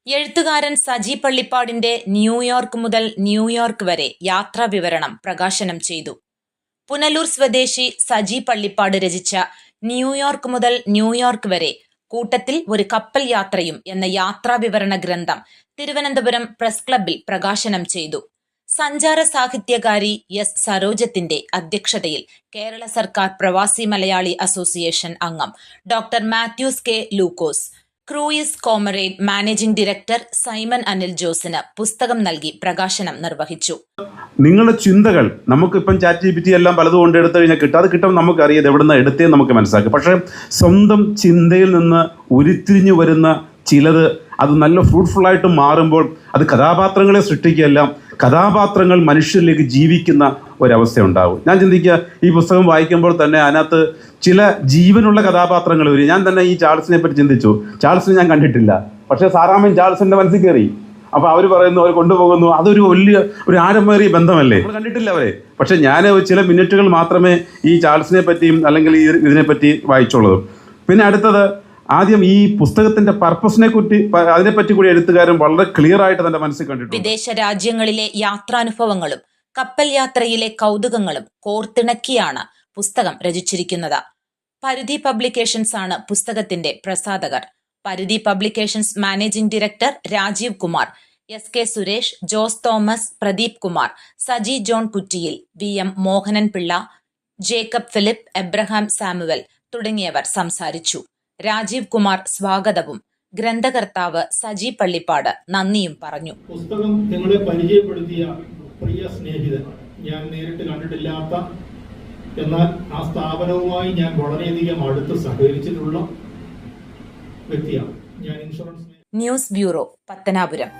എഴുത്തുകാരൻ സജി പള്ളിപ്പാടിന്റെ ന്യൂയോർക്ക് മുതൽ ന്യൂയോർക്ക് വരെ യാത്രാ വിവരണം പ്രകാശനം ചെയ്തു. പുനലൂർ സ്വദേശി സജി പള്ളിപ്പാട് രചിച്ച ന്യൂയോർക്ക് മുതൽ ന്യൂയോർക്ക് വരെ കൂട്ടത്തിൽ ഒരു കപ്പൽ യാത്രയും എന്ന യാത്രാ വിവരണ ഗ്രന്ഥം തിരുവനന്തപുരം പ്രസ് ക്ലബ്ബിൽ പ്രകാശനം ചെയ്തു. സഞ്ചാര സാഹിത്യകാരി എസ് സരോജത്തിന്റെ അധ്യക്ഷതയിൽ കേരള സർക്കാർ പ്രവാസി മലയാളി അസോസിയേഷൻ അംഗം doctor Mathews K Lukose, cruise comrade managing director Simon Anil ജോസിന് പുസ്തകം നൽകി പ്രകാശനം നിർവഹിച്ചു. നിങ്ങളുടെ ചിന്തകൾ നമുക്കിപ്പം ChatGPT എല്ലാം പലതും കൊണ്ട് എടുത്തു കഴിഞ്ഞാൽ കിട്ടും. അത് കിട്ടുമ്പോൾ നമുക്കറിയാം എവിടെ നിന്ന് എടുത്തേന്ന് നമുക്ക് മനസ്സിലാക്കും. പക്ഷേ സ്വന്തം ചിന്തയിൽ നിന്ന് ഉരുത്തിരിഞ്ഞു വരുന്ന ചിലത് അത് നല്ല ഫ്രൂട്ട്ഫുള്ളായിട്ട് മാറുമ്പോൾ അത് കഥാപാത്രങ്ങളെ സൃഷ്ടിക്കുകയല്ല, കഥാപാത്രങ്ങൾ മനുഷ്യരിലേക്ക് ജീവിക്കുന്ന ഒരവസ്ഥ ഉണ്ടാവും. ഞാൻ ചിന്തിക്കുക, ഈ പുസ്തകം വായിക്കുമ്പോൾ തന്നെ അതിനകത്ത് ചില ജീവനുള്ള കഥാപാത്രങ്ങൾ വരും. ഞാൻ തന്നെ ഈ ചാൾസിനെ പറ്റി ചിന്തിച്ചു. ചാൾസിനെ ഞാൻ കണ്ടിട്ടില്ല, പക്ഷേ സാറാമ്മൻ ചാൾസിൻ്റെ മനസ്സിൽ കയറി. അപ്പോൾ അവർ പറയുന്നു, അവർ കൊണ്ടുപോകുന്നു. അതൊരു വലിയ ഒരു ആഴമേറിയ ബന്ധമല്ലേ. നമ്മൾ കണ്ടിട്ടില്ല അവരെ, പക്ഷേ ഞാൻ ചില മിനിറ്റുകൾ മാത്രമേ ഈ ചാൾസിനെ പറ്റിയും അല്ലെങ്കിൽ ഇതിനെപ്പറ്റി വായിച്ചുള്ളൂ. പിന്നെ അടുത്തത്, ആദ്യം ഈ പുസ്തകത്തിന്റെ പർപ്പസിനെ കുറിച്ച് അതിനെപ്പറ്റി കൂടി എഴുത്തുകാരൻ വളരെ ക്ലിയർ ആയിട്ട് തന്റെ മനസ്സിൽ കണ്ടിട്ടുണ്ട്. വിദേശ രാജ്യങ്ങളിലെ യാത്രാനുഭവങ്ങളും കപ്പൽ യാത്രയിലെ കൗതുകങ്ങളും കോർത്തിണക്കിയാണ് പുസ്തകം രചിച്ചിരിക്കുന്നത്. പരിധി പബ്ലിക്കേഷൻസ് ആണ് പുസ്തകത്തിന്റെ പ്രസാധകർ. Paridhi publications managing director Rajeev Kumar, SK Suresh, Jose Thomas, Pradeep Kumar, Saji John Kuttiyil, VM Mohanan Pillai, Jacob Philip, Abraham Samuel തുടങ്ങിയവർ സംസാരിച്ചു. രാജീവ് കുമാർ സ്വാഗതവും ഗ്രന്ഥകർത്താവ് സജി പള്ളിപ്പാട് നന്ദിയും പറഞ്ഞു. പുസ്തകം നിങ്ങളെ പരിചയപ്പെടുത്തിയ പ്രിയ സ്നേഹിതൻ, ഞാൻ നേരിട്ട് കണ്ടിട്ടില്ലാത്ത എന്നാൽ ആ സ്ഥാപനവുമായി ഞാൻ വളരെയധികം അടുത്ത് സഹകരിച്ചിട്ടുള്ള വ്യക്തിയാണ്. ഞാൻ ഇൻഷുറൻസ് ന്യൂസ് ബ്യൂറോ, പത്തനാപുരം.